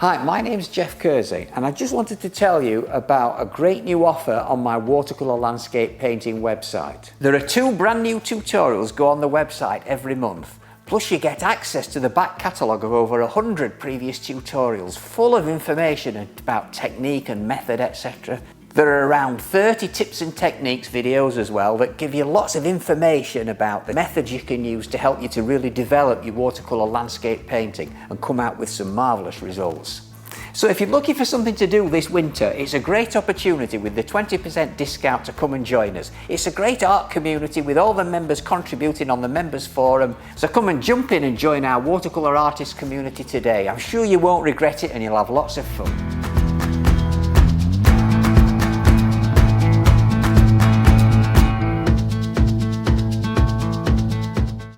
Hi, my name's Geoff Kersey and I just wanted to tell you about a great new offer on my watercolour landscape painting website. There are 2 brand new tutorials go on the website every month. Plus you get access to the back catalogue of over 100 previous tutorials full of information about technique and method, etc. There are around 30 tips and techniques videos as well that give you lots of information about the methods you can use to help you to really develop your watercolour landscape painting and come out with some marvellous results. So if you're looking for something to do this winter, it's a great opportunity with the 20% discount to come and join us. It's a great art community with all the members contributing on the members forum. So come and jump in and join our watercolour artist community today. I'm sure you won't regret it and you'll have lots of fun.